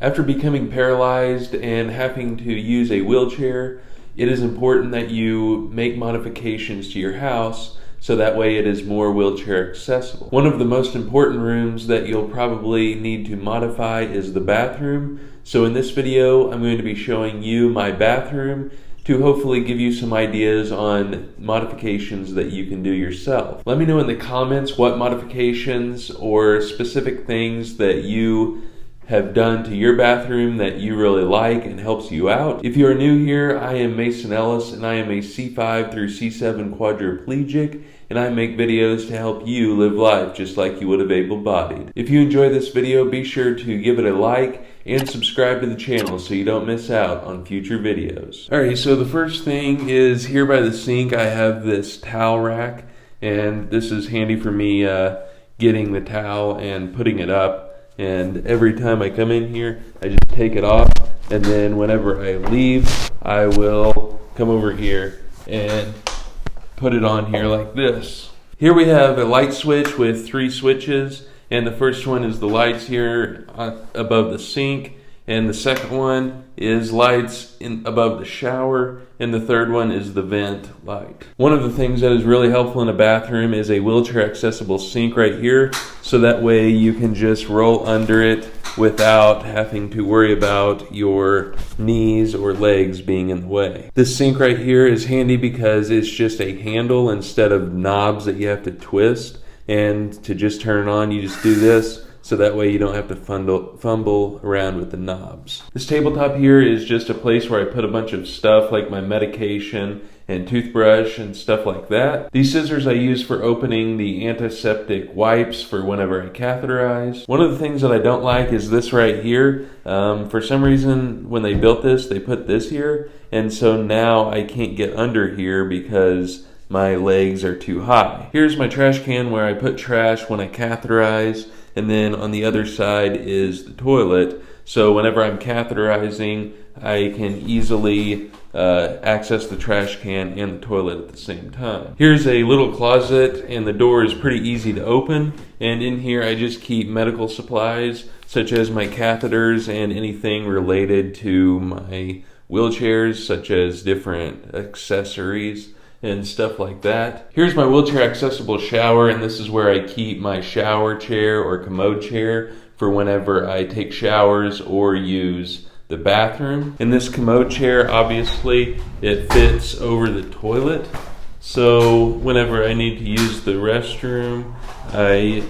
After becoming paralyzed and having to use a wheelchair, it is important that you make modifications to your house so that way it is more wheelchair accessible. One of the most important rooms that you'll probably need to modify is the bathroom. So in this video, I'm going to be showing you my bathroom to hopefully give you some ideas on modifications that you can do yourself. Let me know in the comments what modifications or specific things that you have done to your bathroom that you really like and helps you out. If you are new here, I am Ellis and I am a C5 through C7 quadriplegic, and I make videos to help you live life just like you would have able-bodied. If you enjoy this video, be sure to give it a like and subscribe to the channel so you don't miss out on future videos. Alright, so the first thing is here by the sink I have this towel rack, and this is handy for me getting the towel and putting it up. And every time I come in here, I just take it off, and then whenever I leave, I will come over here and put it on here like this. Here we have a light switch with 3 switches, and the first one is the lights here above the sink, and the second one is lights above the shower, and the third one is the vent light. One of the things that is really helpful in a bathroom is a wheelchair accessible sink right here, so that way you can just roll under it without having to worry about your knees or legs being in the way. This sink right here is handy because it's just a handle instead of knobs that you have to twist, and to just turn it on you just do this, so that way you don't have to fumble around with the knobs. This tabletop here is just a place where I put a bunch of stuff like my medication and toothbrush and stuff like that. These scissors I use for opening the antiseptic wipes for whenever I catheterize. One of the things that I don't like is this right here. For some reason when they built this, they put this here, and so now I can't get under here because my legs are too high. Here's my trash can where I put trash when I catheterize, and then on the other side is the toilet. So whenever I'm catheterizing, I can easily access the trash can and the toilet at the same time. Here's a little closet, and the door is pretty easy to open. And in here I just keep medical supplies such as my catheters and anything related to my wheelchairs, such as different accessories and stuff like that. Here's my wheelchair accessible shower, and this is where I keep my shower chair or commode chair for whenever I take showers or use the bathroom. In this commode chair, obviously, it fits over the toilet. So whenever I need to use the restroom, I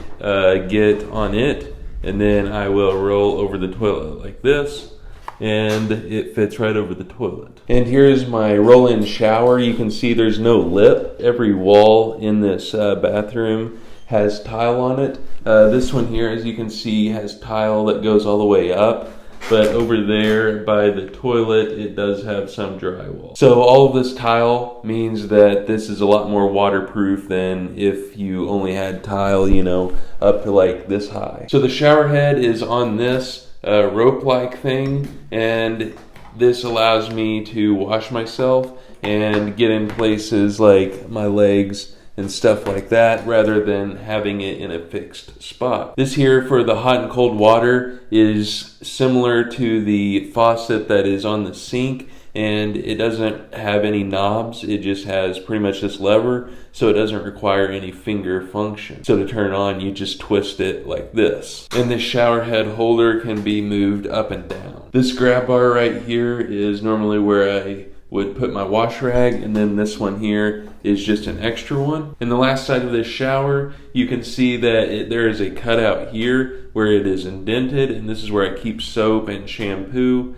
get on it, and then I will roll over the toilet like this, and it fits right over the toilet. And here's my roll-in shower. You can see there's no lip. Every wall in this bathroom has tile on it. This one here, as you can see, has tile that goes all the way up, but over there by the toilet it does have some drywall. So all of this tile means that this is a lot more waterproof than if you only had tile, you know, up to like this high. So the shower head is on this rope-like thing, and this allows me to wash myself and get in places like my legs and stuff like that rather than having it in a fixed spot. This here for the hot and cold water is similar to the faucet that is on the sink, and it doesn't have any knobs. It just has pretty much this lever, so it doesn't require any finger function. So to turn it on, you just twist it like this. And this shower head holder can be moved up and down. This grab bar right here is normally where I would put my wash rag, and then this one here is just an extra one. In the last side of this shower, you can see that there is a cutout here where it is indented, and this is where I keep soap and shampoo,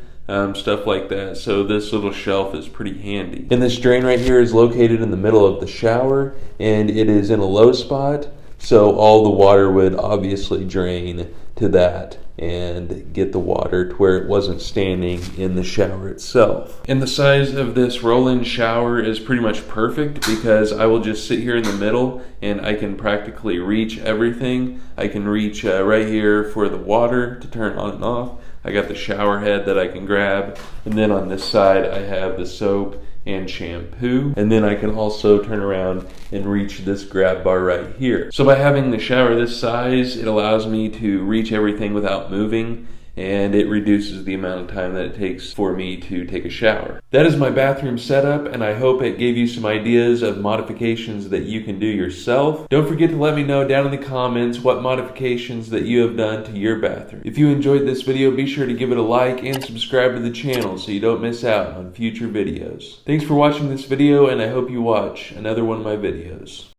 stuff like that. So this little shelf is pretty handy. And this drain right here is located in the middle of the shower, and it is in a low spot, so all the water would obviously drain to that and get the water to where it wasn't standing in the shower itself. And the size of this roll-in shower is pretty much perfect because I will just sit here in the middle and I can practically reach everything. I can reach right here for the water to turn on and off. I got the shower head that I can grab, and then on this side I have the soap and shampoo, and then I can also turn around and reach this grab bar right here. So by having the shower this size, it allows me to reach everything without moving, and it reduces the amount of time that it takes for me to take a shower. That is my bathroom setup, and I hope it gave you some ideas of modifications that you can do yourself. Don't forget to let me know down in the comments what modifications that you have done to your bathroom. If you enjoyed this video, be sure to give it a like and subscribe to the channel so you don't miss out on future videos. Thanks for watching this video, and I hope you watch another one of my videos.